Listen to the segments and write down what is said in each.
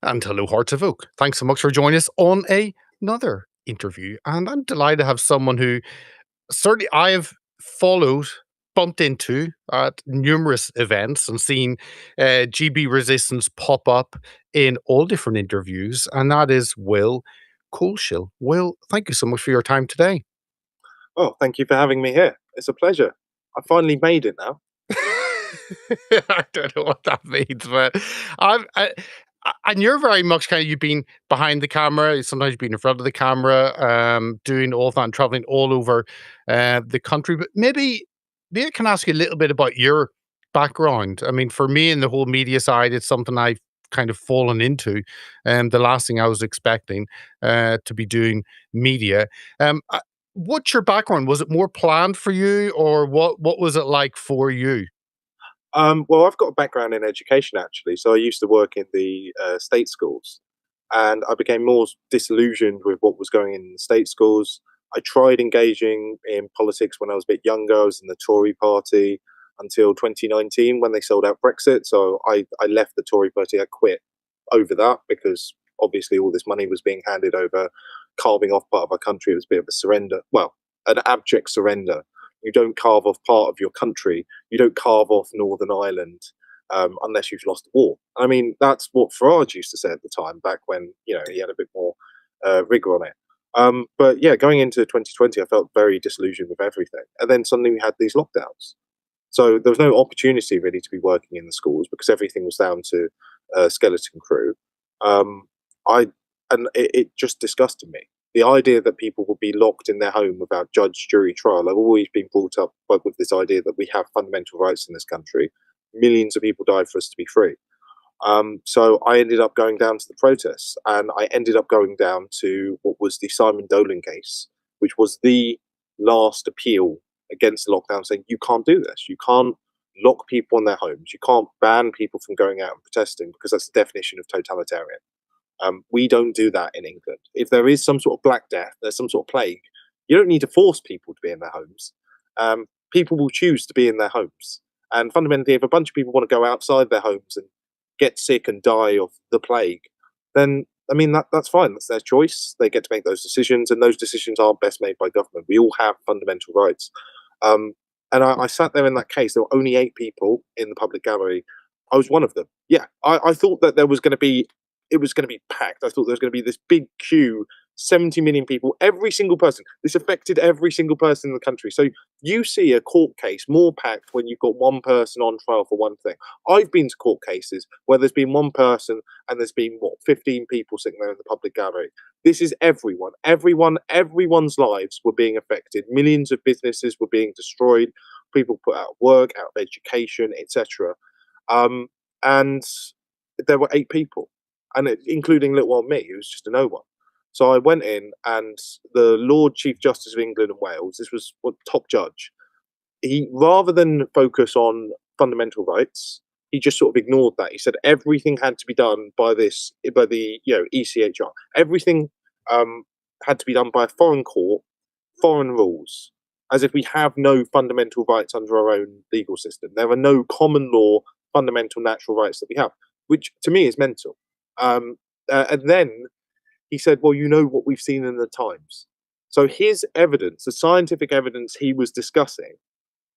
And hello, Hearts of Oak. Thanks so much for joining us on another interview. And I'm delighted to have someone who certainly I have followed, bumped into at numerous events and seen GB Resistance pop up in all different interviews. And that is Will Coleshill. Will, thank you so much for your time today. Oh, thank you for having me here. It's a pleasure. I finally made it now. I don't know what that means, but and you're very much kind of you've been behind the camera. Sometimes you've been in front of the camera, doing all that and traveling all over the country. But maybe I can ask you a little bit about your background. I mean, for me, in the whole media side, it's something I've kind of fallen into, and the last thing I was expecting to be doing media. What's your background? Was it more planned for you, or what was it like for you? Well, I've got a background in education actually. So I used to work in the state schools, and I became more disillusioned with what was going in the state schools. I tried engaging in politics when I was a bit younger. I was in the Tory party until 2019 when they sold out Brexit. So I left the Tory party. I quit over that because obviously all this money was being handed over, carving off part of our country. It was a bit of a surrender. Well, an abject surrender. You don't carve off part of your country. You don't carve off Northern Ireland unless you've lost the war. I mean, that's what Farage used to say at the time, back when he had a bit more rigor on it. But yeah, going into 2020, I felt very disillusioned with everything, and then suddenly we had these lockdowns. So there was no opportunity really to be working in the schools because everything was down to skeleton crew. Um, I and it just disgusted me. The idea that people would be locked in their home without judge, jury, trial. I've always been brought up with this idea that we have fundamental rights in this country. Millions of people died for us to be free. So I ended up going down to the protests, and I ended up going down to what was the Simon Dolan case, which was the last appeal against the lockdown, saying you can't do this. You can't lock people in their homes. You can't ban people from going out and protesting because that's the definition of totalitarian. We don't do that in England. If there is some sort of Black Death, there's some sort of plague, you don't need to force people to be in their homes. People will choose to be in their homes. And fundamentally, if a bunch of people want to go outside their homes and get sick and die of the plague, then I mean that's fine. That's their choice. They get to make those decisions, and those decisions aren't best made by government. We all have fundamental rights. Um, and I sat there in that case. There were only 8 people in the public gallery. I was one of them. Yeah, I thought that there was going to be it was going to be packed. I thought there was going to be this big queue, 70 million people, every single person. This affected every single person in the country. So you see a court case more packed when you've got one person on trial for one thing. I've been to court cases where there's been one person and there's been, 15 people sitting there in the public gallery. This is everyone. Everyone's lives were being affected. Millions of businesses were being destroyed. People put out of work, out of education, etc. And there were 8 people, and including little old me, who was just a no one. So I went in, and the Lord Chief Justice of England and Wales, this was what top judge. He, rather than focus on fundamental rights, he just sort of ignored that. He said everything had to be done by the ECHR. Everything had to be done by a foreign court, foreign rules, as if we have no fundamental rights under our own legal system. There are no common law fundamental natural rights that we have, which to me is mental. And then he said, well, you know what we've seen in the Times. So his evidence, the scientific evidence he was discussing,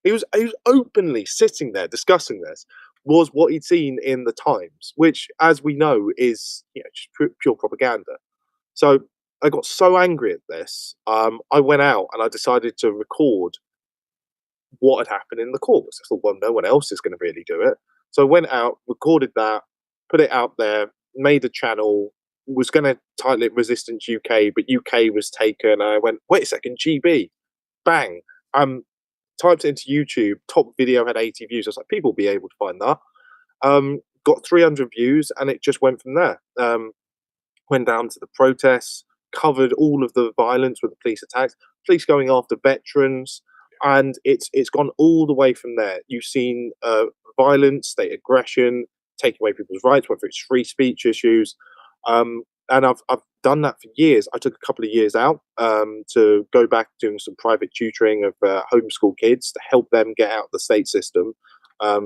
he was openly sitting there discussing this, was what he'd seen in the Times, which, as we know, is just pure propaganda. So I got so angry at this, I went out and I decided to record what had happened in the courts. I thought, well, no one else is going to really do it. So I went out, recorded that, put it out there, made a channel, was going to title it Resistance UK, but UK was taken. I went, wait a second, GB, bang. Typed it into YouTube, top video had 80 views. I was like, people will be able to find that. Got 300 views, and it just went from there. Went down to the protests, covered all of the violence with the police attacks, police going after veterans, and it's gone all the way from there. You've seen violence, state aggression, taking away people's rights, whether it's free speech issues. And I've done that for years. I took a couple of years out to go back doing some private tutoring of homeschool kids to help them get out of the state system,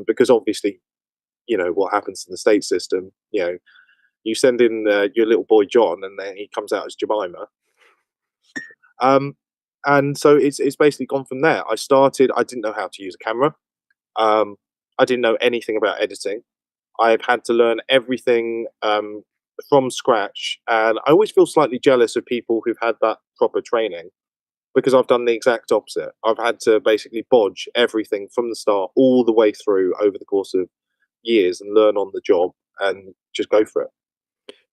because obviously, what happens in the state system, You send in your little boy John, and then he comes out as Jemima. Um, and so it's basically gone from there. I started. I didn't know how to use a camera. Um, I didn't know anything about editing. I've had to learn everything from scratch, and I always feel slightly jealous of people who've had that proper training because I've done the exact opposite. I've had to basically bodge everything from the start all the way through over the course of years and learn on the job and just go for it.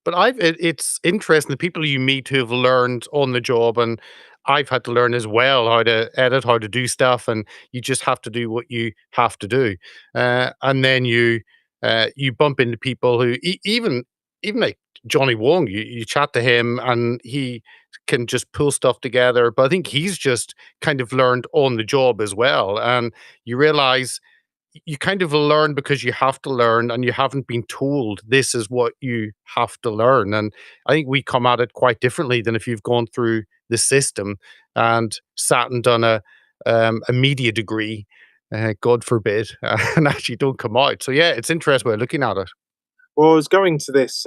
But it's interesting the people you meet who have learned on the job, and I've had to learn as well how to edit, how to do stuff, and you just have to do what you have to do. And then you bump into people who even like Johnny Wong, you chat to him and he can just pull stuff together. But I think he's just kind of learned on the job as well. And you realize you kind of learn because you have to learn and you haven't been told this is what you have to learn. And I think we come at it quite differently than if you've gone through the system and sat and done a media degree, God forbid, and actually don't come out. So yeah, it's interesting way of looking at it. Well, I was going to this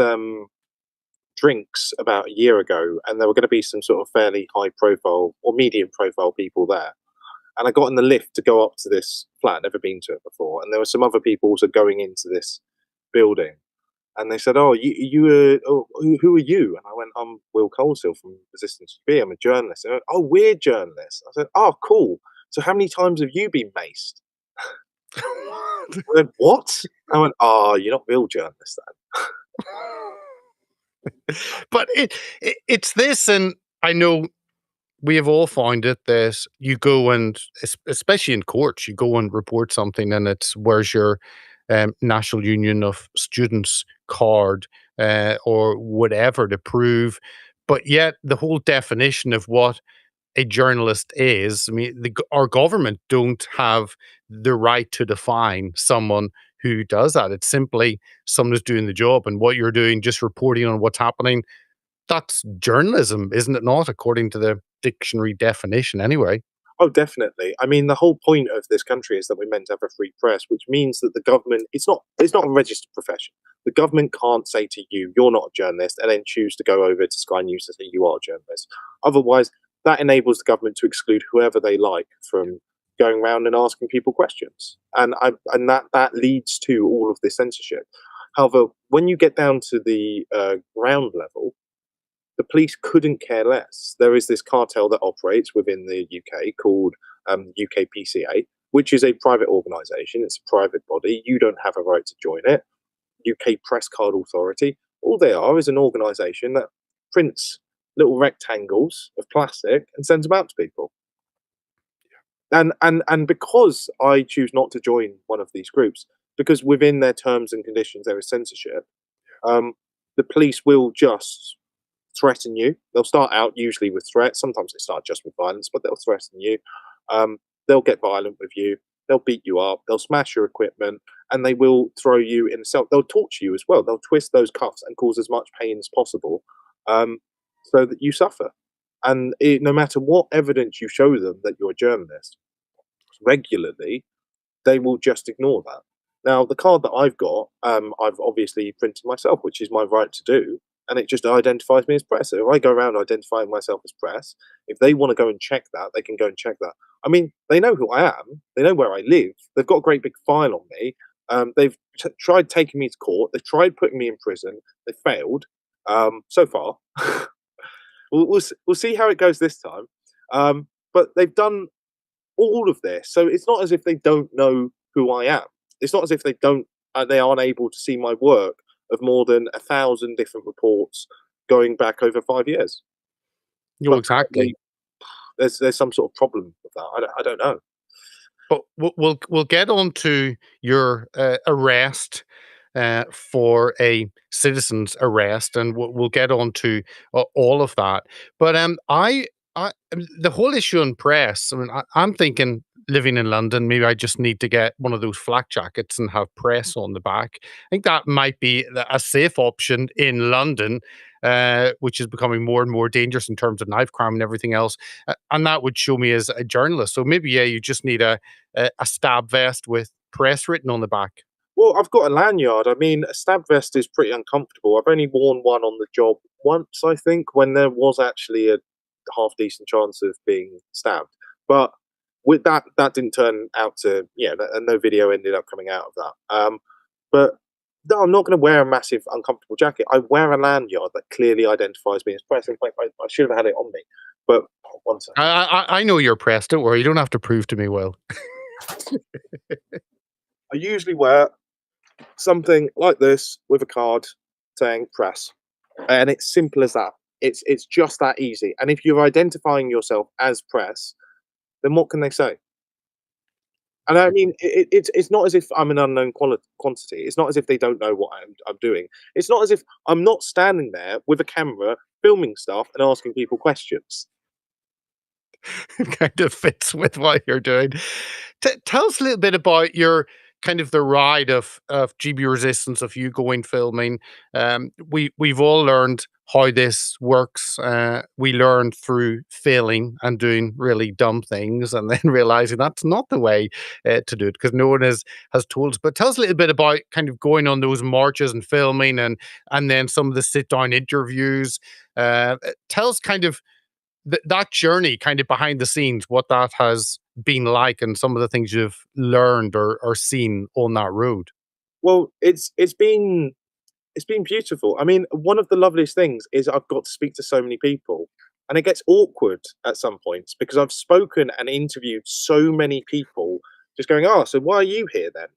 drinks about a year ago, and there were going to be some sort of fairly high profile or medium profile people there. And I got in the lift to go up to this flat, never been to it before, and there were some other people also going into this building. And they said, "Oh, who are you?" And I went, "I'm Will Coleshill from Resistance GB. I'm a journalist." And they went, "Oh, we're journalists." I said, "Oh, cool. So how many times have you been maced?" I went, "What?" I went, "Oh, you're not real journalists then." But it's this, and I know we have all found it that you go and especially in courts, you go and report something, and it's where's your National Union of Students card or whatever to prove. But yet, the whole definition of what a journalist is, I mean, our government don't have the right to define someone who does that. It's simply someone who's doing the job, and what you're doing, just reporting on what's happening, that's journalism, isn't it not? According to the dictionary definition, anyway. Oh, definitely. I mean, the whole point of this country is that we're meant to have a free press, which means that the government it's not a registered profession. The government can't say to you, "You're not a journalist," and then choose to go over to Sky News to say you are a journalist. Otherwise, that enables the government to exclude whoever they like from going around and asking people questions, and that leads to all of this censorship. However, when you get down to the ground level, the police couldn't care less. There is this cartel that operates within the UK called UKPCA, which is a private organisation. It's a private body. You don't have a right to join it. UK Press Card Authority. All they are is an organisation that prints little rectangles of plastic and sends them out to people. And because I choose not to join one of these groups, because within their terms and conditions there is censorship, um, the police will just threaten you. They'll start out usually with threats. Sometimes they start just with violence, but they'll threaten you. They'll get violent with you. They'll beat you up. They'll smash your equipment, and they will throw you in a cell. They'll torture you as well. They'll twist those cuffs and cause as much pain as possible, um, so that you suffer. And no matter what evidence you show them that you're a journalist, regularly, they will just ignore that. Now, the card that I've got, I've obviously printed myself, which is my right to do, and it just identifies me as press. So if I go around identifying myself as press, if they want to go and check that, they can go and check that. I mean, they know who I am, they know where I live, they've got a great big file on me. They've tried taking me to court, they've tried putting me in prison, they failed so far. We'll see how it goes this time. But they've done all of this. So it's not as if they don't know who I am. It's not as if they aren't able to see my work of more than 1,000 different reports going back over 5 years. No, But exactly. apparently there's some sort of problem with that. I don't know. But we'll get on to your arrest for a citizen's arrest, and we'll get on to all of that. But the whole issue on press. I mean, I'm thinking living in London, maybe I just need to get one of those flak jackets and have press on the back. I think that might be a safe option in London, which is becoming more and more dangerous in terms of knife crime and everything else. And that would show me as a journalist. So maybe yeah, you just need a stab vest with press written on the back. Well, I've got a lanyard. I mean, a stab vest is pretty uncomfortable. I've only worn one on the job once, I think, when there was actually a half decent chance of being stabbed. But with that, that didn't turn out to, yeah, and no video ended up coming out of that. But no, I'm not going to wear a massive uncomfortable jacket. I wear a lanyard that clearly identifies me as press. In fact, I should have had it on me. But one second. I know you're pressed. Don't worry. You don't have to prove to me, Will. I usually wear something like this with a card saying press. And it's simple as that. It's just that easy. And if you're identifying yourself as press, then what can they say? And I mean, it's not as if I'm an unknown quantity. It's not as if they don't know what I'm doing. It's not as if I'm not standing there with a camera filming stuff and asking people questions. Kind of fits with what you're doing. Tell us a little bit about your kind of the ride of GB Resistance, of you going filming. We've all learned how this works. We learned through failing and doing really dumb things, and then realizing that's not the way to do it because no one has told us. But tell us a little bit about kind of going on those marches and filming, and then some of the sit down interviews. Tell us kind of that journey kind of behind the scenes, what that has been like and some of the things you've learned or seen on that road. Well, it's been beautiful. I mean, one of the loveliest things is I've got to speak to so many people, and it gets awkward at some points because I've spoken and interviewed so many people, just going, "Oh, so why are you here then?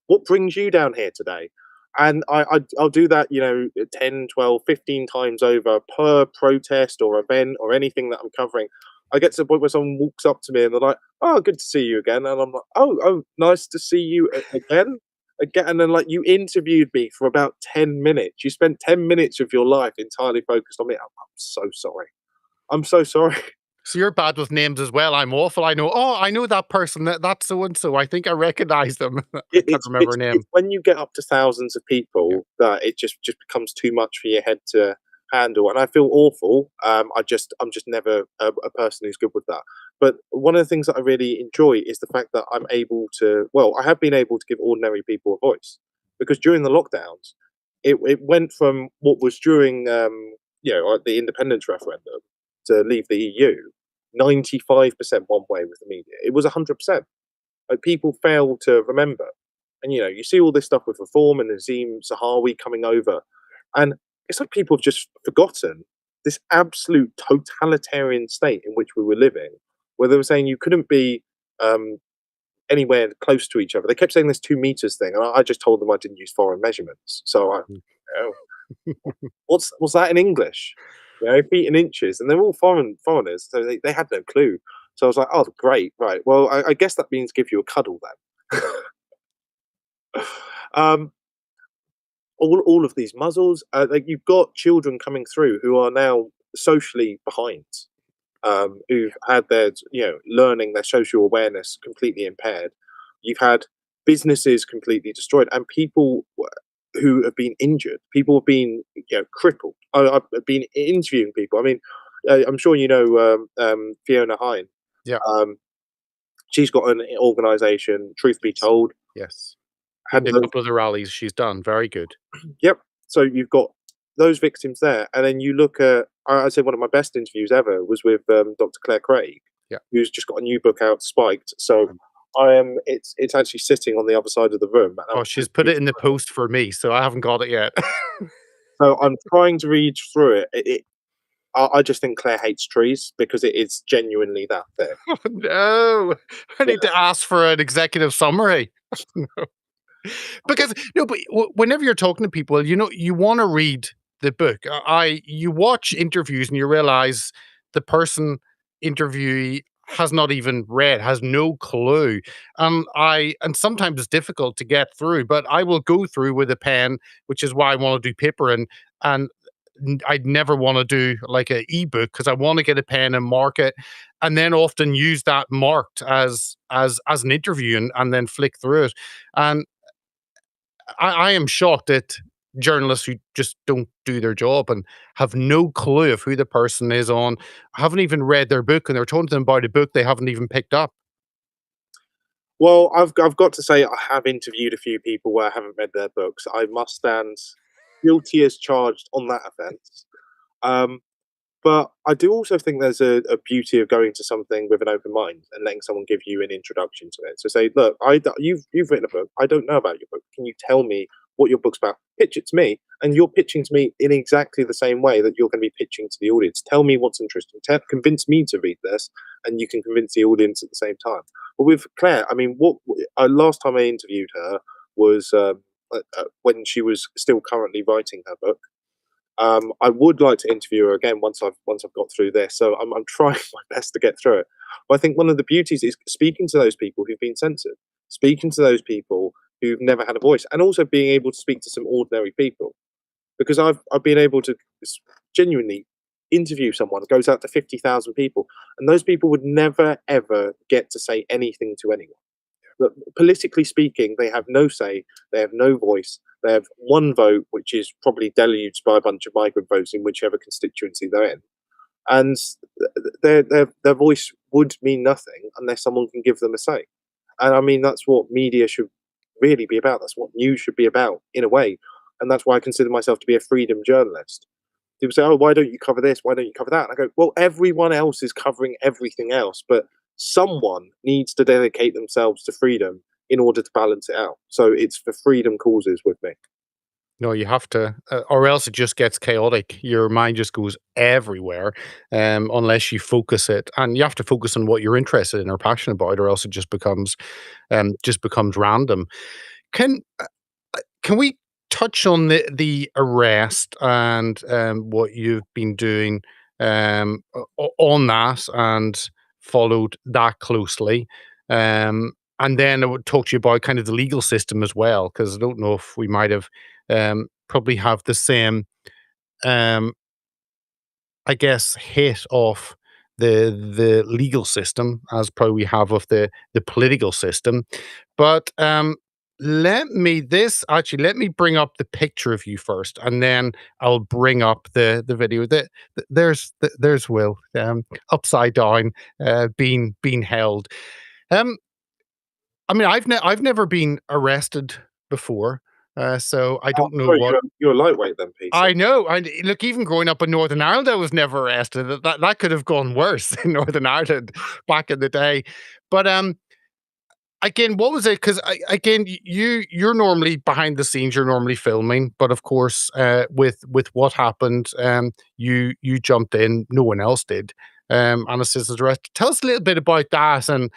What brings you down here today?" And I'll do that, 10, 12, 15 times over per protest or event or anything that I'm covering. I get to the point where someone walks up to me and they're like, "Oh, good to see you again," and I'm like, "Oh, nice to see you again." Again, and then like you interviewed me for about 10 minutes. You spent 10 minutes of your life entirely focused on me. I'm so sorry. I'm so sorry. So you're bad with names as well. I'm awful. I know. Oh, I know that person. That's so and so. I think I recognize them. I It, can't it's remember it's her it's name. when you get up to thousands of Yeah. people that it just becomes too much for your head to handle, and I feel awful. I'm just never a person who's good with that. But one of the things that I really enjoy is the fact that I'm able to. Well, I have been able to give ordinary people a voice because during the lockdowns, it went from what was during the independence referendum to leave the EU. 95% one way with the media. It was 100%. Like people fail to remember. And you see all this stuff with reform and Nazim Zahawi coming over, and it's like people have just forgotten this absolute totalitarian state in which we were living, where they were saying you couldn't be um, anywhere close to each other. They kept saying this 2 meters thing, and I just told them I didn't use foreign measurements. So oh, what's that in English? Feet and inches, and they're all foreigners, so they had no clue. So I was like, oh, great, right. Well, I guess that means give you a cuddle then. um, all of these muzzles, like you've got children coming through who are now socially behind, who've had their learning, their social awareness completely impaired. You've had businesses completely destroyed, and people who have been injured. People have been crippled. I've been interviewing people. I mean, I'm sure you know Fiona Hine. Yeah. Um, she's got an organisation. Truth be told, Yes. had Been to a couple of the rallies she's done. Very good. Yep. So you've got those victims there, and then you look at. I'd say one of my best interviews ever was with Dr. Claire Craig, Yeah. who's just got a new book out, Spiked. So Um, I am. It's actually sitting on the other side of the room. And oh, she's put it in the post for me, so I haven't got it yet. I'm trying to read through it. I just think Claire hates trees because it is genuinely that thick. Oh, no. I Yeah. need to ask for an executive summary. Because no, but whenever you're talking to people, you want to read the book. You watch interviews and you realize the person interviewee has not even read, has no clue. And sometimes it's difficult to get through, but I will go through with a pen, which is why I want to do paper and I'd never want to do like an ebook because I want to get a pen and mark it, and then often use that marked as an interview and then flick through it. And I am shocked at journalists who just don't do their job and have no clue of who the person is on, haven't even read their book, and they're talking to them about a book they haven't even picked up. Well, I've got to say I have interviewed a few people where I haven't read their books. I must stand guilty as charged on that offence. Um, But I do also think there's a beauty of going to something with an open mind and letting someone give you an introduction to it. So say, look, you've written a book. I don't know about your book. Can you tell me what your book's about? Pitch it to me, and you're pitching to me in exactly the same way that you're going to be pitching to the audience. Tell me what's interesting. Convince me to read this, and you can convince the audience at the same time. But with Claire, I mean, what last time I interviewed her was when she was still currently writing her book. I would like to interview her again once I've got through this. So I'm trying my best to get through it. But I think one of the beauties is speaking to those people who've been censored, speaking to those people who've never had a voice, and also being able to speak to some ordinary people. Because I've been able to genuinely interview someone that goes out to 50,000 people, and those people would never ever get to say anything to anyone. Look, politically speaking, they have no say, they have no voice, they have one vote, which is probably deluged by a bunch of migrant votes in whichever constituency they're in. And their voice would mean nothing unless someone can give them a say. And I mean, that's what media should really be about. That's what news should be about, in a way. And that's why I consider myself to be a freedom journalist. People say, "Oh, why don't you cover this? Why don't you cover that?" And I go, "Well, everyone else is covering everything else, but someone needs to dedicate themselves to freedom in order to balance it out." So it's for freedom causes with me. No, you have to, or else it just gets chaotic. Your mind just goes everywhere, unless you focus it, and you have to focus on what you're interested in or passionate about, or else it just becomes random. Can can we touch on the arrest and what you've been doing on that and followed that closely? And then I would talk to you about kind of the legal system as well, because I don't know if we might have probably have the same um, I guess, hit off the legal system as probably we have of the political system. But let me bring up the picture of you first, and then I'll bring up the video. There's Will upside down, being held. Um, I mean, I've never been arrested before, so I Oh, don't know sorry, what you're a lightweight then, PC. I know, and look, even growing up in Northern Ireland, I was never arrested. That could have gone worse in Northern Ireland back in the day. But again, what was it? Because again, you're normally behind the scenes, you're normally filming, but of course, with what happened, you jumped in, no one else did, and assisted arrest. Tell us a little bit about that, and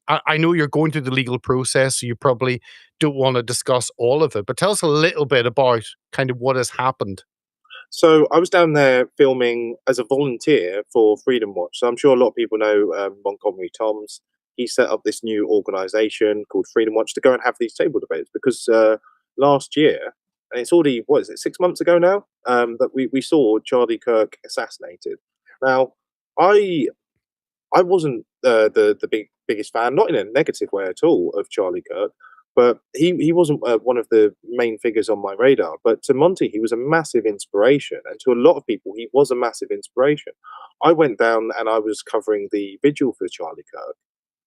I know you're going through the legal process, so you probably don't want to discuss all of it, but tell us a little bit about kind of what has happened. So I was down there filming as a volunteer for Freedom Watch. So I'm sure a lot of people know Montgomery Toms. He set up this new organisation called Freedom Watch to go and have these table debates because last year, and it's already, what is it, 6 months ago now, that we saw Charlie Kirk assassinated. Now, I I wasn't the biggest fan, not in a negative way at all, of Charlie Kirk, but he wasn't one of the main figures on my radar. But to Monty, he was a massive inspiration, and to a lot of people, he was a massive inspiration. I went down and I was covering the vigil for Charlie Kirk,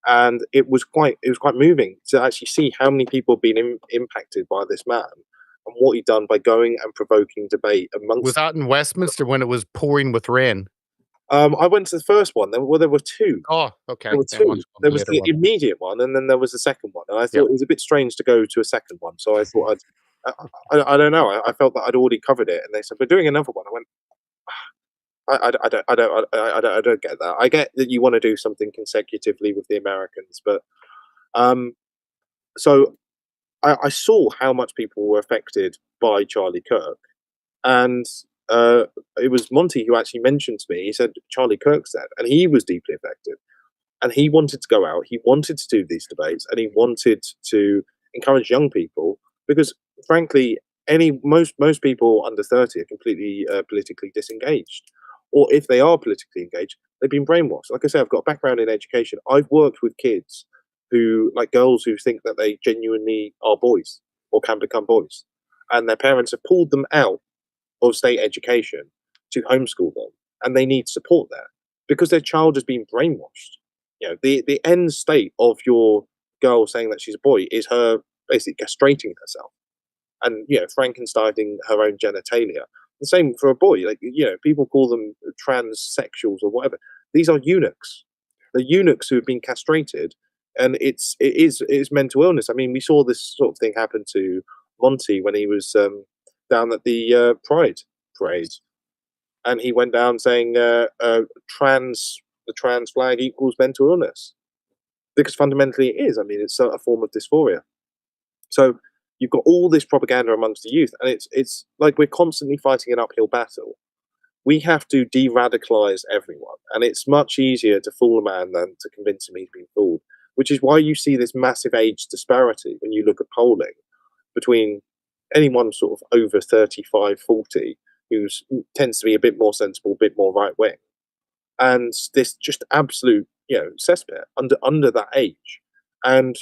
and it was quite moving to actually see how many people have been impacted by this man and what he'd done by going and provoking debate Was amongst. that in Westminster when it was pouring with rain? I went to the first one. There were two. Oh, There okay. were Yeah, watch 2. on There the was later the one. immediate one, and then there was the second one, and I Yep. thought it was a bit strange to go to a second one, so I thought I don't know, I felt that I'd already covered it, and they said, "We're doing another one." I went, I don't get that. I get that you wanna do something consecutively with the Americans, but, um, so I saw how much people were affected by Charlie Kirk, and, it was Monty who actually mentioned to me, he said, "Charlie Kirk's dead," and he was deeply affected. And he wanted to go out, he wanted to do these debates, and he wanted to encourage young people because, frankly, most people under 30 are completely politically disengaged, or if they are politically engaged, they've been brainwashed. Like I say, I've got a background in education. I've worked with kids who, like girls, who think that they genuinely are boys or can become boys, and their parents have pulled them out of state education to homeschool them, and they need support there because their child has been brainwashed. The end state of your girl saying that she's a boy is her basically castrating herself and Frankensteining her own genitalia. The same for a boy. Like people call them transsexuals or whatever. These are eunuchs. The eunuchs who have been castrated, and it is mental illness. I mean, we saw this sort of thing happen to Monty when he was down at the Pride parade, and he went down saying the trans flag equals mental illness because fundamentally it is. I mean, it's a form of dysphoria. So you've got all this propaganda amongst the youth, and it's like we're constantly fighting an uphill battle. We have to de-radicalize everyone, and it's much easier to fool a man than to convince him he's been fooled. Which is why you see this massive age disparity when you look at polling between anyone sort of over 35, 40, who tends to be a bit more sensible, a bit more right wing, and this just absolute cesspit under that age. And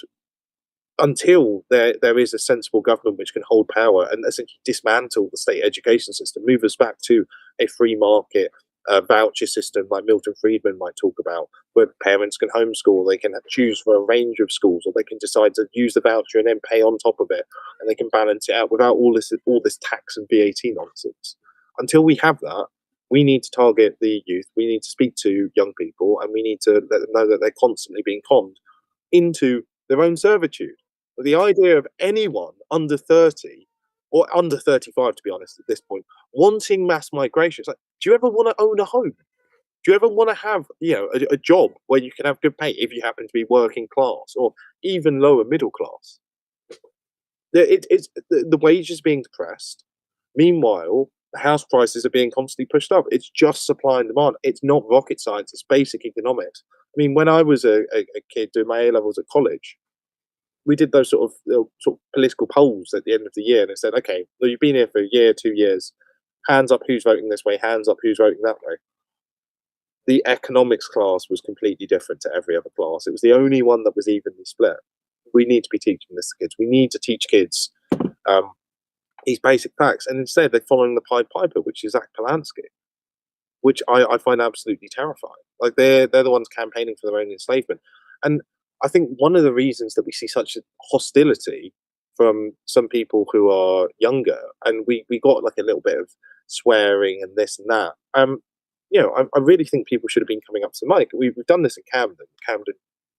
until there is a sensible government which can hold power and essentially dismantle the state education system, move us back to a free market voucher system like Milton Friedman might talk about, where parents can homeschool, they can choose for a range of schools, or they can decide to use the voucher and then pay on top of it, and they can balance it out without all this tax and VAT nonsense. Until we have that, we need to target the youth, we need to speak to young people, and we need to let them know that they're constantly being conned into their own servitude. But the idea of anyone under 30 or under 35, to be honest, at this point, wanting mass migration, it's like, do you ever want to own a home? Do you ever want to have, a job where you can have good pay if you happen to be working class or even lower middle class? It's the wage is being depressed. Meanwhile, the house prices are being constantly pushed up. It's just supply and demand. It's not rocket science. It's basic economics. I mean, when I was a kid doing my A levels at college, we did those sort of political polls at the end of the year, and it said, okay, well, you've been here for a year, 2 years. Hands up who's voting this way. Hands up who's voting that way. The economics class was completely different to every other class. It was the only one that was evenly split. We need to be teaching this to kids. We need to teach kids these basic facts, and instead they're following the Pied Piper, which is Zach Polanski, which I find absolutely terrifying. Like they're the ones campaigning for their own enslavement, and I think one of the reasons that we see such hostility from some people who are younger, and we got like a little bit of swearing and this and that. I really think people should have been coming up to the mic. We've done this in Camden. Camden,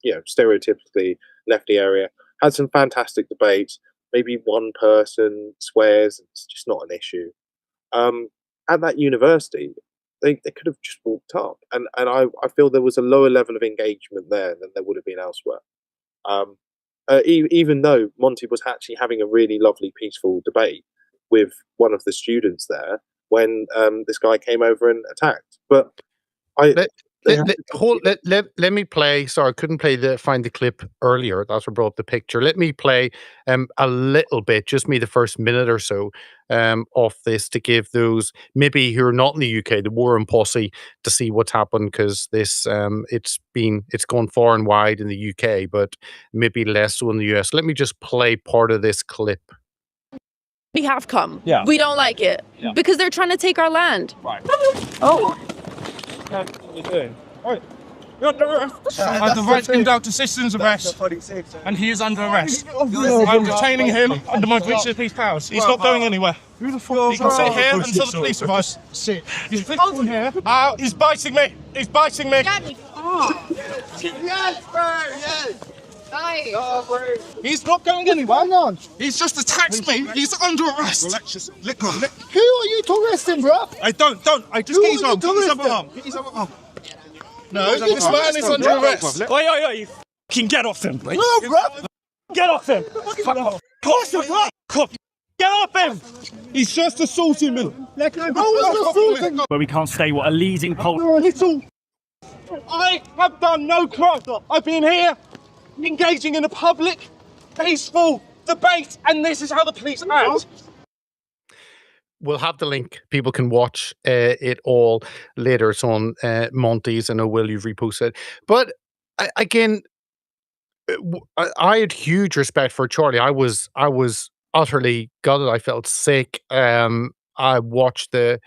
stereotypically lefty area, had some fantastic debates. Maybe one person swears, and it's just not an issue. At that university, they could have just walked up, and I feel there was a lower level of engagement there than there would have been elsewhere. Even though Monty was actually having a really lovely, peaceful debate with one of the students there when this guy came over and attacked. But I let me play. Sorry, I couldn't find the clip earlier. That's what brought up the picture. Let me play a little bit, just me the first minute or so of this to give those maybe who are not in the UK, the Warren Posse, to see what's happened, because this it's gone far and wide in the UK, but maybe less so in the US. Let me just play part of this clip. We have come. Yeah. We don't like it because they're trying to take our land. Right. Oh. What are you doing? Right. You're under arrest. I have the right to conduct a citizen's arrest, and he is under arrest. I'm detaining him under my breach of police powers. He's not going anywhere. Who the fuck? He can sit here until the police arrives. Sit. He's holding here. He's biting me. He's biting me. Yes, bro. Yes. He's not going anywhere. He's just attacked me. He's under arrest. Relax yourself. Who are you to arrest him, bro? I don't. I just get his arm. Get his other arm. Get his other arm. No, this man is under arrest. Oi, you fucking get off him. No, bro. Get off him. Cop. Get off him. He's just assaulting me. Where we can't say what a leading poll. I have done no crime. I've been here engaging in a public, peaceful debate, and this is how the police act. We'll have the link. People can watch it all later. It's on Monty's. I know, Will, you've reposted. But again, I had huge respect for Charlie. I was utterly gutted. I felt sick. I watched the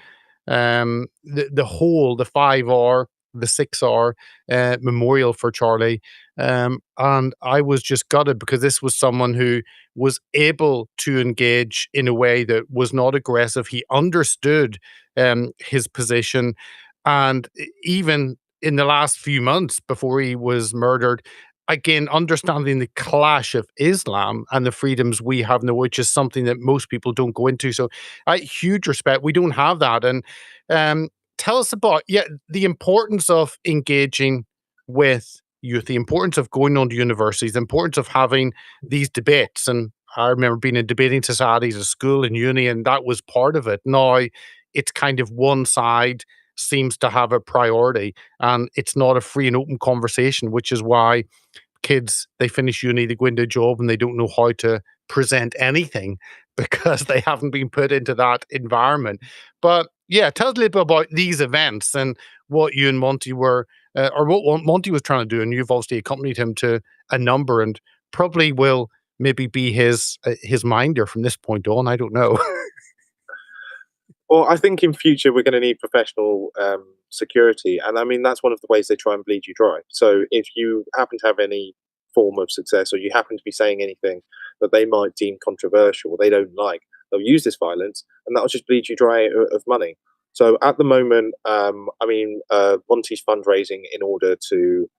whole, the 5 hour, the 6 hour memorial for Charlie. And I was just gutted because this was someone who was able to engage in a way that was not aggressive. He understood his position. And even in the last few months before he was murdered, again, understanding the clash of Islam and the freedoms we have now, which is something that most people don't go into. So, huge respect. We don't have that. And tell us about, the importance of engaging with youth, the importance of going on to universities, the importance of having these debates. And I remember being in debating societies at school and uni, and that was part of it. Now it's kind of one side seems to have a priority, and it's not a free and open conversation, which is why kids, they finish uni, they go into a job, and they don't know how to present anything because they haven't been put into that environment. But yeah, tell us a little bit about these events and what you and Monty were, or what Monty was trying to do, and you've obviously accompanied him to a number, and probably will maybe be his minder from this point on. I don't know. Well, I think in future we're going to need professional security, and I mean that's one of the ways they try and bleed you dry. So if you happen to have any form of success, or you happen to be saying anything that they might deem controversial, or they don't like, they'll use this violence, and that'll just bleed you dry of money. So at the moment, Monty's fundraising in order to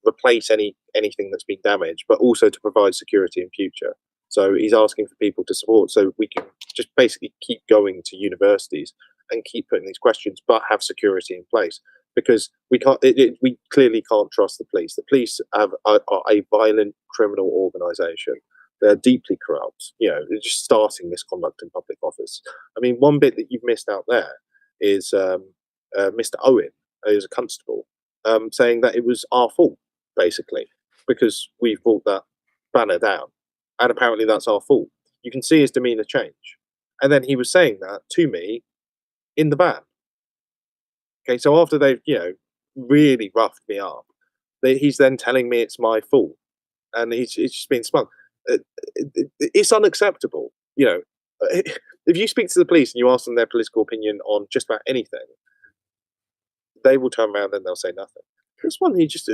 replace anything that's been damaged, but also to provide security in future. So he's asking for people to support, so we can just basically keep going to universities and keep putting these questions, but have security in place, because we can't. We clearly can't trust the police. The police are a violent criminal organisation. They're deeply corrupt. They're just starting misconduct in public office. I mean, one bit that you've missed out there is Mr. Owen, who's a constable, saying that it was our fault, basically, because we brought that banner down. And apparently that's our fault. You can see his demeanour change. And then he was saying that to me in the van. Okay, so after they've, really roughed me up, he's then telling me it's my fault. And he's just being smug. It's unacceptable. If you speak to the police and you ask them their political opinion on just about anything, they will turn around and they'll say nothing. This one, he just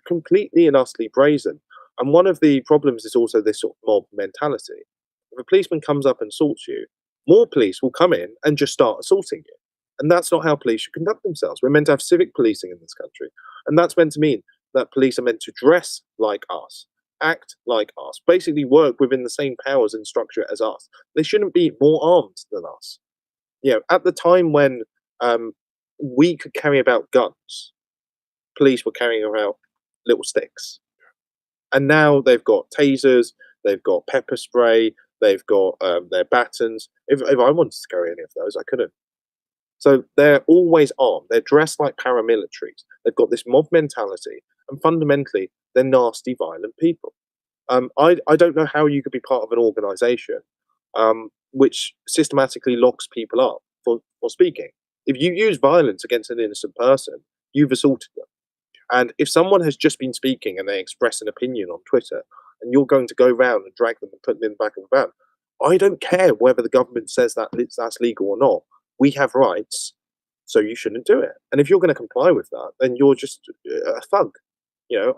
completely and utterly brazen. And one of the problems is also this sort of mob mentality. If a policeman comes up and assaults you, more police will come in and just start assaulting you. And that's not how police should conduct themselves. We're meant to have civic policing in this country. And that's meant to mean that police are meant to dress like us, act like us, basically work within the same powers and structure as us. They shouldn't be more armed than us. At the time when we could carry about guns, police were carrying around little sticks. And now they've got tasers, they've got pepper spray, they've got their batons. If I wanted to carry any of those, I couldn't. So they're always armed. They're dressed like paramilitaries. They've got this mob mentality, and fundamentally, they're nasty, violent people. I don't know how you could be part of an organisation which systematically locks people up for speaking. If you use violence against an innocent person, you've assaulted them. And if someone has just been speaking and they express an opinion on Twitter, and you're going to go round and drag them and put them in the back of a van, I don't care whether the government says that that's legal or not. We have rights, so you shouldn't do it. And if you're going to comply with that, then you're just a thug.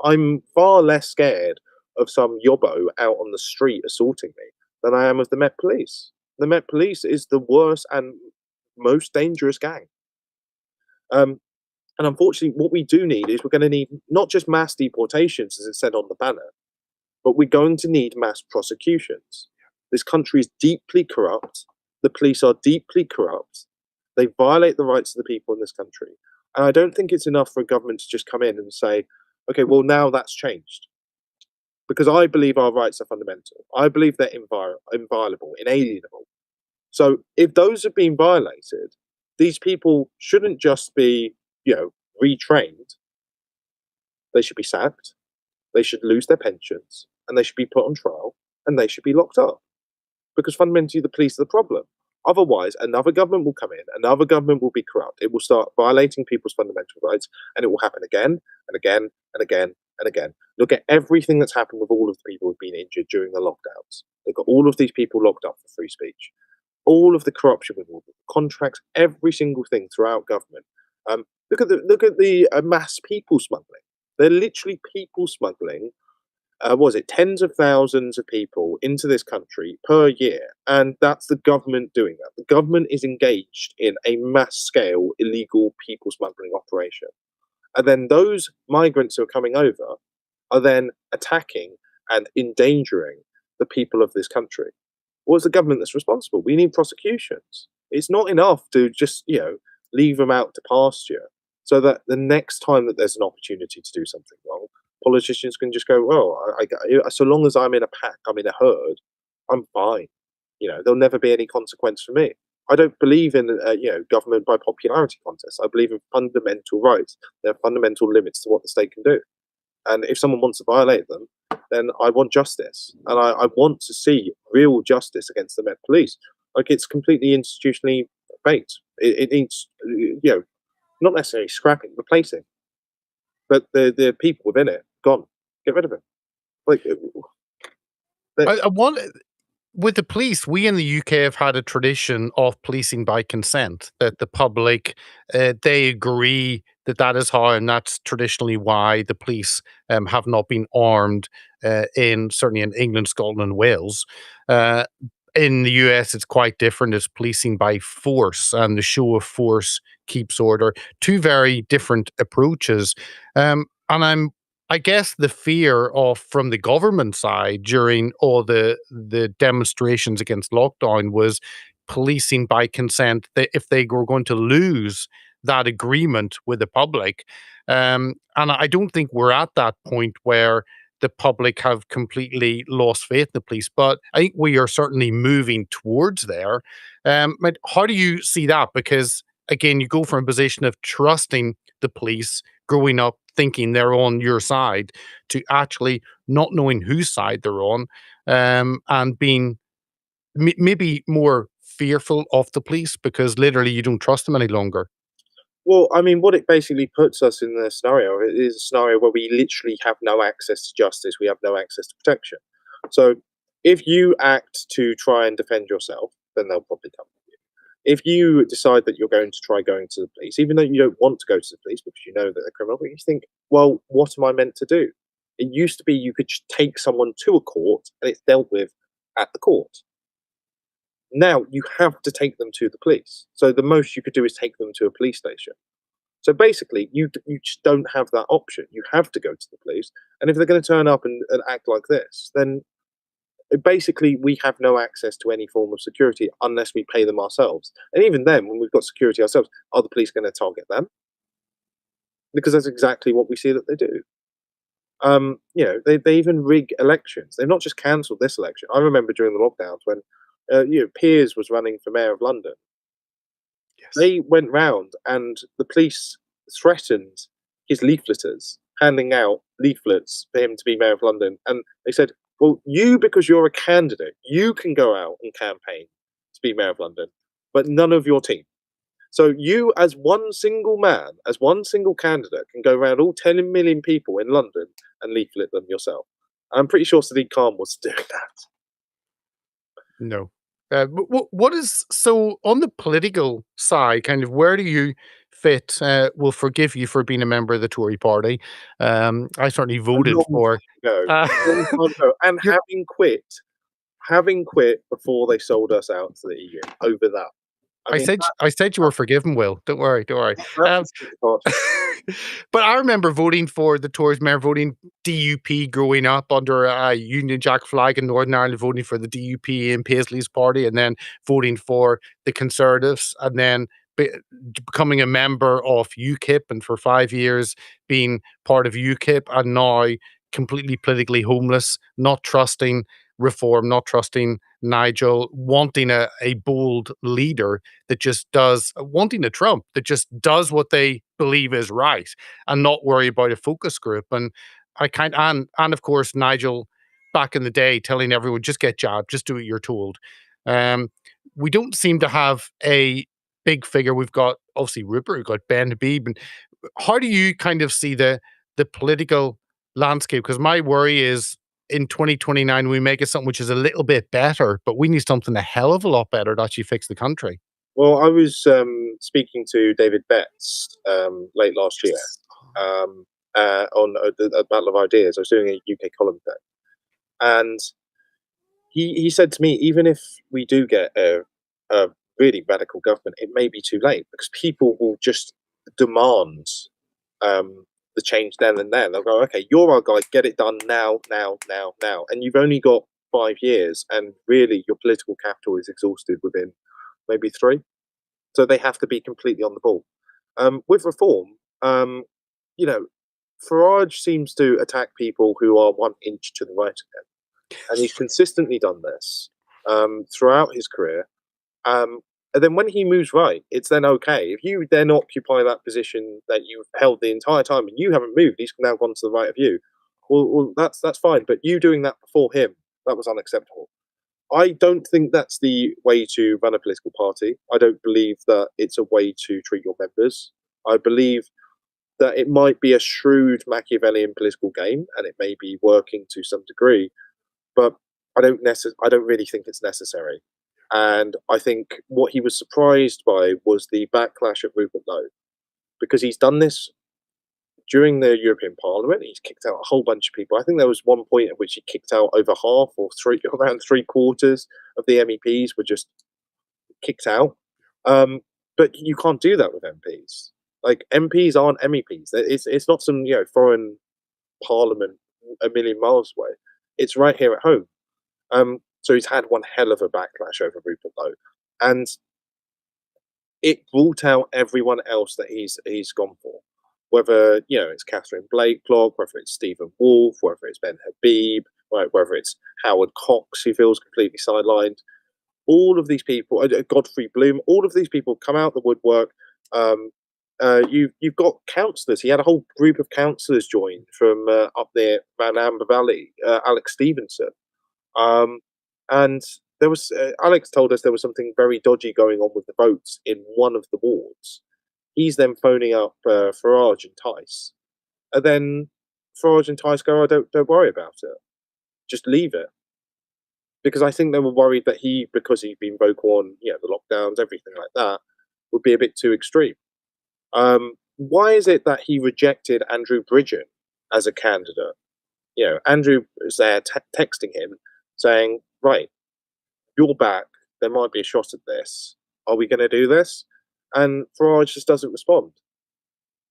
I'm far less scared of some yobbo out on the street assaulting me than I am of the Met Police. The Met Police is the worst and most dangerous gang. And unfortunately, what we do need is we're going to need not just mass deportations, as it said on the banner, but we're going to need mass prosecutions. This country is deeply corrupt. The police are deeply corrupt. They violate the rights of the people in this country. And I don't think it's enough for a government to just come in and say, okay, well, now that's changed. Because I believe our rights are fundamental. I believe they're inviolable, inalienable. So if those have been violated, these people shouldn't just be retrained. They should be sacked. They should lose their pensions, and they should be put on trial, and they should be locked up. Because fundamentally, the police are the problem. Otherwise, another government will come in, another government will be corrupt. It will start violating people's fundamental rights, and it will happen again and again and again and again. Look at everything that's happened with all of the people who've been injured during the lockdowns. They've got all of these people locked up for free speech. All of the corruption with all the contracts, every single thing throughout government. Look at the mass people smuggling. They're literally people smuggling, was it tens of thousands of people into this country per year, and that's the government doing that. The government is engaged in a mass scale illegal people smuggling operation. And then those migrants who are coming over are then attacking and endangering the people of this country. Well, it's the government that's responsible. We need prosecutions. It's not enough to just, leave them out to pasture so that the next time that there's an opportunity to do something wrong, politicians can just go, well, so long as I'm in a pack, I'm in a herd, I'm fine. There'll never be any consequence for me. I don't believe in, government by popularity contests. I believe in fundamental rights. There are fundamental limits to what the state can do. And if someone wants to violate them, then I want justice. And I want to see real justice against the Met Police. Like, it's completely institutionally baked. It needs, not necessarily scrapping, replacing. But the people within it, gone. Get rid of it. Like, I want with the police, we in the UK have had a tradition of policing by consent, that the public, they agree that that is how, and that's traditionally why the police have not been armed certainly in England, Scotland, and Wales. In the US, it's quite different. It's policing by force, and the show of force keeps order. Two very different approaches. And I guess the fear of from the government side during all the demonstrations against lockdown was policing by consent. If they were going to lose that agreement with the public, and I don't think we're at that point where the public have completely lost faith in the police, but I think we are certainly moving towards there. But how do you see that? Because again, you go from a position of trusting the police, growing up thinking they're on your side, to actually not knowing whose side they're on, and being maybe more fearful of the police because literally you don't trust them any longer. well, I mean, what it basically puts us in the scenario is a scenario where we literally have no access to justice. We have no access to protection. So if you act to try and defend yourself, then they'll probably come. If you decide that you're going to try going to the police, even though you don't want to go to the police because you know that they're criminal, but you think, well, what am I meant to do? It used to be you could just take someone to a court and it's dealt with at the court. Now you have to take them to the police. So the most you could do is take them to a police station. So basically, you just don't have that option. You have to go to the police. And if they're going to turn up and act like this, then basically we have no access to any form of security unless we pay them ourselves. And even then, when we've got security ourselves, are the police going to target them? Because that's exactly what we see that they do. They even rig elections. They've not just cancelled this election. I remember during the lockdowns when Piers was running for mayor of London. Yes. They went round and the police threatened his leafleters, handing out leaflets for him to be mayor of London. And they said, well, you, because you're a candidate, you can go out and campaign to be mayor of London, but none of your team. So you, as one single man, as one single candidate, can go around all 10 million people in London and leaflet them yourself. I'm pretty sure Sadiq Khan was doing that. No. What is so on the political side? Kind of where do you fit? We'll forgive you for being a member of the Tory Party. I certainly voted for. No, Uh, and you're- having quit before they sold us out to the EU over that. I said you were forgiven, Will. Don't worry, don't worry. That's the part. But I remember voting for the Tories mayor, voting DUP growing up under a Union Jack flag in Northern Ireland, voting for the DUP in Paisley's party, and then voting for the Conservatives, and then becoming a member of UKIP, and for 5 years being part of UKIP, and now completely politically homeless, not trusting reform, not trusting Nigel, wanting a bold leader that just does, wanting a Trump that just does what they believe is right and not worry about a focus group. And and of course, Nigel back in the day telling everyone, just get jabbed, just do what you're told. Um, we don't seem to have a big figure. We've got obviously Rupert, we've got Ben Habib. And how do you kind of see the political landscape? Because my worry is in 2029, we make it something which is a little bit better, but we need something a hell of a lot better to actually fix the country. Well, I was speaking to David Betts late last year, on a Battle of Ideas. I was doing a UK column thing, and he said to me, even if we do get a really radical government, it may be too late because people will just demand the change then and there. They'll go, okay, you're our guy, get it done now, now, now, now. And you've only got 5 years, and really your political capital is exhausted within maybe 3. So they have to be completely on the ball. With reform, you know, Farage seems to attack people who are 1 inch to the right of him. And he's consistently done this throughout his career. And then when he moves right, it's then okay. If you then occupy that position that you've held the entire time and you haven't moved, he's now gone to the right of you. Well, that's fine. But you doing that before him, that was unacceptable. I don't think that's the way to run a political party. I don't believe that it's a way to treat your members. I believe that it might be a shrewd Machiavellian political game, and it may be working to some degree, but I don't really think it's necessary. And I think what he was surprised by was the backlash at Rupert Lowe, because he's done this during the European Parliament. He's kicked out a whole bunch of people. I think there was one point at which he kicked out over half or around 3/4 of the MEPs were just kicked out. But you can't do that with MPs. Like, MPs aren't MEPs. It's not some foreign parliament a million miles away. It's right here at home. So he's had one hell of a backlash over Rupert Lowe, and it brought out everyone else that he's gone for. Whether it's Catherine Blakelock, whether it's Stephen Wolfe, whether it's Ben Habib, right, whether it's Howard Cox, who feels completely sidelined. All of these people, Godfrey Bloom, all of these people come out the woodwork. You've got councillors. He had a whole group of councillors join from up there, Van Amber Valley. Alex Stevenson. And there was Alex told us there was something very dodgy going on with the votes in one of the wards. He's then phoning up Farage and Tice, and then Farage and Tice go, "Oh, don't worry about it, just leave it," because I think they were worried that because he'd been vocal on the lockdowns, everything like that, would be a bit too extreme. Why is it that he rejected Andrew Bridgen as a candidate? Andrew was there texting him saying, right, you're back, there might be a shot at this. Are we going to do this? And Farage just doesn't respond.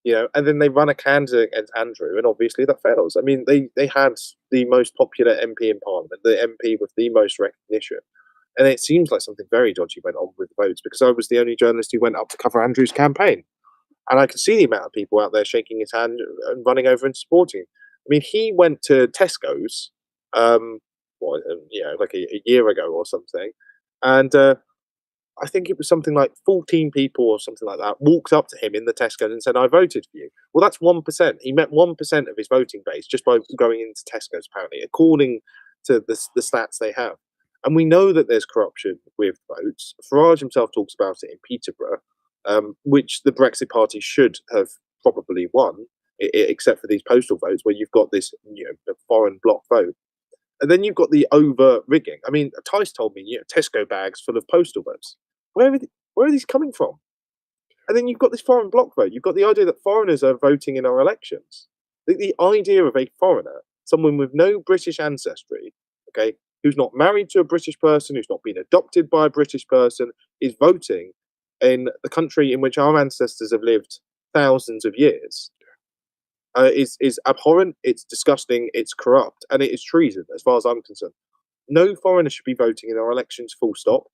And then they run a candidate against Andrew, and obviously that fails. I mean, they had the most popular MP in Parliament, the MP with the most recognition. And it seems like something very dodgy went on with the votes, because I was the only journalist who went up to cover Andrew's campaign. And I could see the amount of people out there shaking his hand and running over and supporting him. I mean, he went to Tesco's, like a year ago or something, and I think it was something like 14 people or something like that walked up to him in the Tesco and said, "I voted for you." Well, that's 1%. He met 1% of his voting base just by going into Tesco's, apparently, according to the stats they have. And we know that there's corruption with votes. Farage himself talks about it in Peterborough, which the Brexit Party should have probably won, except for these postal votes where you've got this foreign bloc vote. And then you've got the over rigging. I mean, Tice told me, Tesco bags full of postal votes. Where are these coming from? And then you've got this foreign bloc vote. You've got the idea that foreigners are voting in our elections. The idea of a foreigner, someone with no British ancestry, okay, who's not married to a British person, who's not been adopted by a British person, is voting in the country in which our ancestors have lived thousands of years. Is abhorrent, it's disgusting, it's corrupt, and it is treason as far as I'm concerned. No foreigner should be voting in our elections, full stop.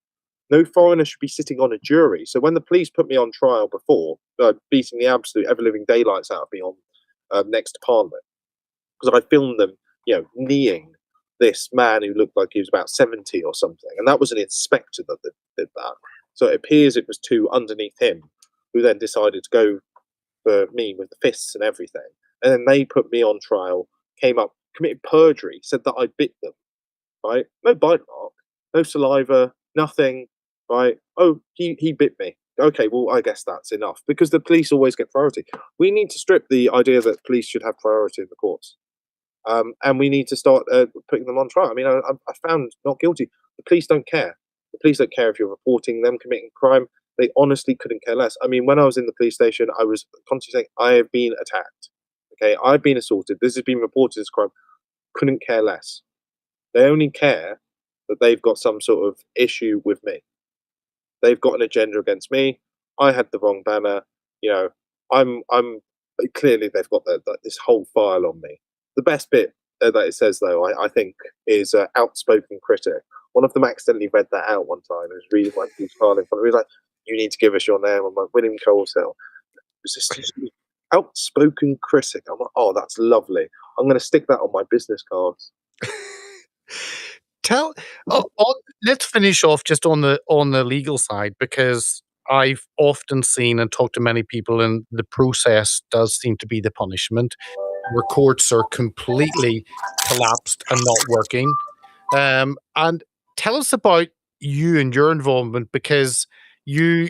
No foreigner should be sitting on a jury. So when the police put me on trial before, beating the absolute ever-living daylights out of me on next to Parliament, because I filmed them, kneeing this man who looked like he was about 70 or something, and that was an inspector that did that. So it appears it was 2 underneath him who then decided to go for me with the fists and everything. And then they put me on trial, came up, committed perjury, said that I bit them, right? No bite mark, no saliva, nothing, right? Oh, he bit me. Okay, well, I guess that's enough, because the police always get priority. We need to strip the idea that police should have priority in the courts. And we need to start putting them on trial. I mean, I found not guilty. The police don't care. The police don't care if you're reporting them committing crime. They honestly couldn't care less. I mean, when I was in the police station, I was constantly saying, I have been attacked. Okay, I've been assaulted. This has been reported as a crime. Couldn't care less. They only care that they've got some sort of issue with me. They've got an agenda against me. I had the wrong banner. You know, I'm clearly they've got this whole file on me. The best bit that it says, though, I think, is outspoken critic. One of them accidentally read that out one time. He was reading my piece file in front of me. He was like, "You need to give us your name." I'm like, "William Coleshill." Was this outspoken critic? I'm like, "Oh, that's lovely. I'm going to stick that on my business cards." Tell let's finish off just on the legal side, because I've often seen and talked to many people, and the process does seem to be the punishment, where courts are completely collapsed and not working. And tell us about you and your involvement, because you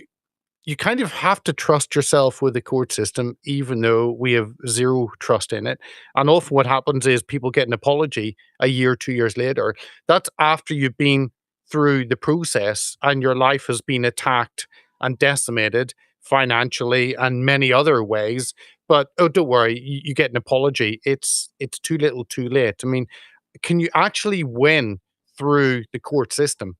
you kind of have to trust yourself with the court system, even though we have zero trust in it. And often what happens is people get an apology a year, 2 years later. That's after you've been through the process and your life has been attacked and decimated financially and many other ways. But oh, don't worry, you get an apology. It's too little, too late. I mean, can you actually win through the court system?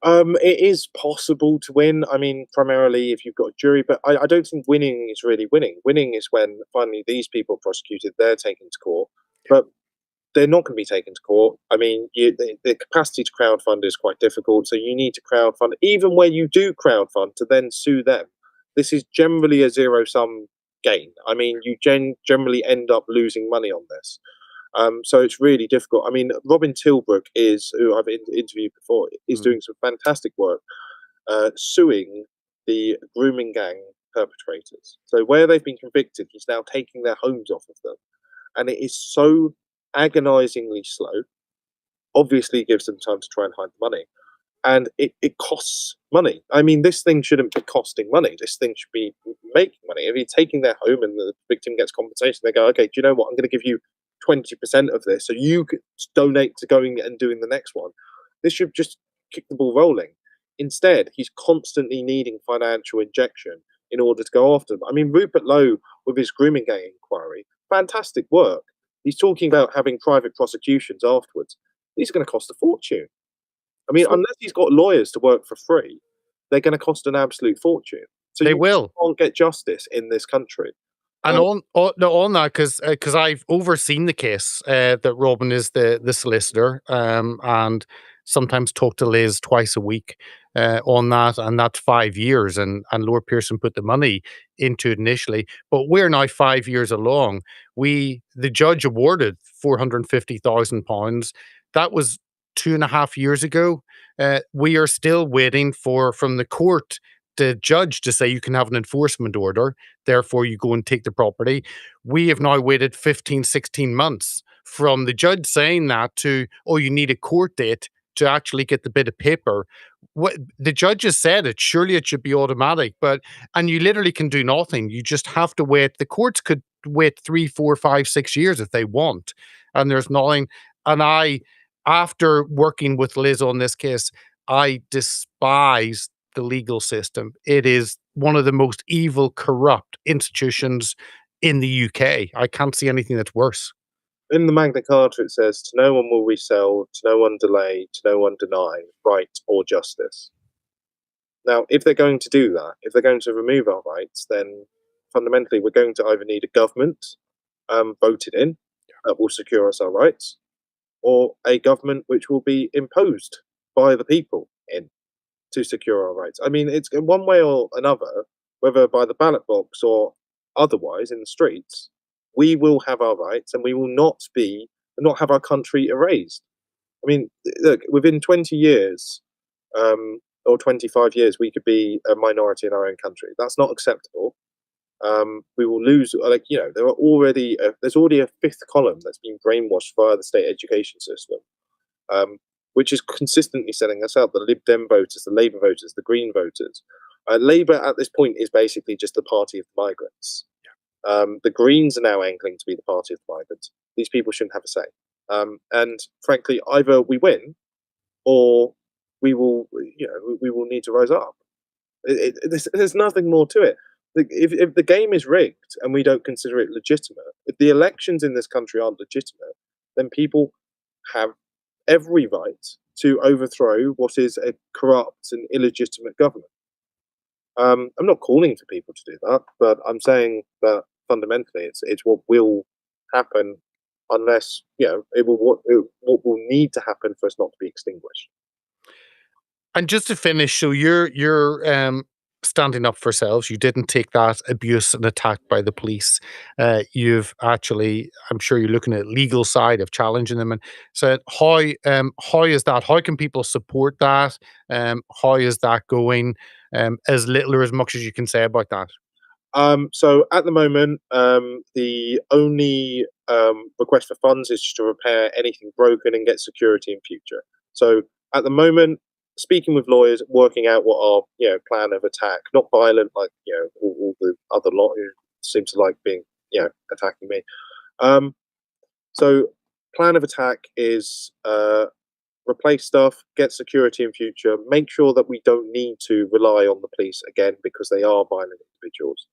It is possible to win. I mean, primarily if you've got a jury, but I don't think winning is really winning. Winning is when finally these people are prosecuted, they're taken to court, but they're not going to be taken to court. I mean, the capacity to crowdfund is quite difficult, so you need to crowdfund, even where you do crowdfund, to then sue them. This is generally a zero sum gain. I mean, you generally end up losing money on this. So it's really difficult. I mean, Robin Tilbrook who I've interviewed before, is doing some fantastic work suing the grooming gang perpetrators. So where they've been convicted, he's now taking their homes off of them. And it is so agonizingly slow. Obviously, it gives them time to try and hide the money. And it costs money. I mean, this thing shouldn't be costing money. This thing should be making money. If you're taking their home and the victim gets compensation, they go, "Okay, do you know what? I'm going to give you 20% of this, so you could donate to going and doing the next one." This should just kick the ball rolling. Instead, he's constantly needing financial injection in order to go after them. I mean, Rupert Lowe, with his grooming gang inquiry, fantastic work. He's talking about having private prosecutions afterwards. These are going to cost a fortune. I mean, So unless he's got lawyers to work for free, they're going to cost an absolute fortune. So they you will. can't get justice in this country. And Um, on that, because I've overseen the case, that Robin is the solicitor, and sometimes talk to Liz twice a week on that, and that's 5 years. And Lord Pearson put the money into it initially, but we're now 5 years along. The judge awarded £450,000. That was 2.5 years ago. We are still waiting from the court, the judge, to say you can have an enforcement order, therefore you go and take the property. We have now waited 15, 16 months from the judge saying that to, oh, you need a court date to actually get the bit of paper. What the judge has said, it surely it should be automatic, and you literally can do nothing. You just have to wait. The courts could wait 3, 4, 5, 6 years if they want, and there's nothing. And after working with Liz on this case, I despise the legal system. It is one of the most evil, corrupt institutions in the UK. I can't see anything that's worse. in the Magna Carta, it says, "To no one will we sell, to no one delay, to no one deny right or justice." Now, if they're going to do that, if they're going to remove our rights, then fundamentally we're going to either need a government voted in that will secure us our rights, or a government which will be imposed by the people in to secure our rights. I mean, it's in one way or another, whether by the ballot box or otherwise in the streets, we will have our rights and we will not have our country erased. I mean, look, within 20 years or 25 years, we could be a minority in our own country. That's not acceptable. We will lose, there's already a fifth column that's been brainwashed via the state education system, which is consistently setting us up. The Lib Dem voters, the Labour voters, the Green voters. Labour at this point is basically just the party of the migrants. The Greens are now angling to be the party of the migrants. These people shouldn't have a say. And frankly, either we win, or we will need to rise up. There's nothing more to it. if the game is rigged and we don't consider it legitimate, if the elections in this country aren't legitimate, then people have every right to overthrow what is a corrupt and illegitimate government. I'm not calling for people to do that, but I'm saying that fundamentally, it's what will happen unless what will need to happen for us not to be extinguished. And just to finish, so you're standing up for yourselves. You didn't take that abuse and attack by the police. You've actually, I'm sure you're looking at legal side of challenging them. And so how is that? How can people support that? How is that going? As little or as much as you can say about that. So at the moment, the only request for funds is just to repair anything broken and get security in future. So at the moment, speaking with lawyers, working out what our plan of attack, not violent like all the other lot who seem to like being attacking me. So plan of attack is replace stuff, get security in future, make sure that we don't need to rely on the police again because they are violent individuals.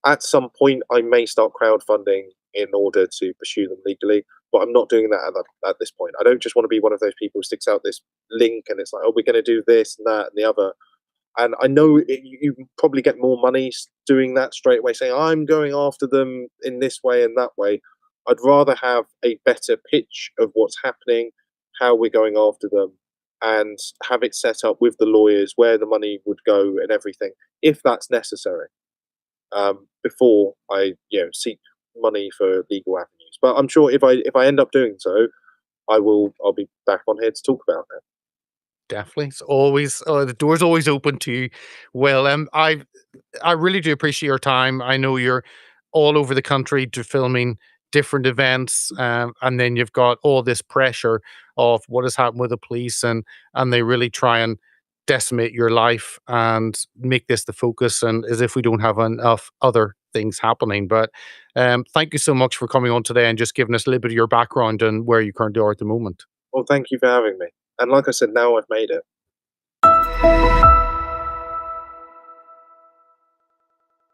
At some point, I may start crowdfunding in order to pursue them legally, but I'm not doing that at this point. I don't just want to be one of those people who sticks out this link and it's like, oh, we're going to do this and that and the other. And I know you probably get more money doing that straight away, saying I'm going after them in this way and that way. I'd rather have a better pitch of what's happening, how we're going after them, and have it set up with the lawyers where the money would go and everything, if that's necessary. Before I seek money for legal avenues. But I'm sure if I end up doing so, I'll be back on here to talk about that. Definitely. It's always the door's always open to you. Well, I really do appreciate your time. I know you're all over the country to filming different events, and then you've got all this pressure of what has happened with the police, and they really try and decimate your life and make this the focus, and as if we don't have enough other things happening. But thank you so much for coming on today and just giving us a little bit of your background and where you currently are at the moment. Well, thank you for having me. And like I said, now I've made it.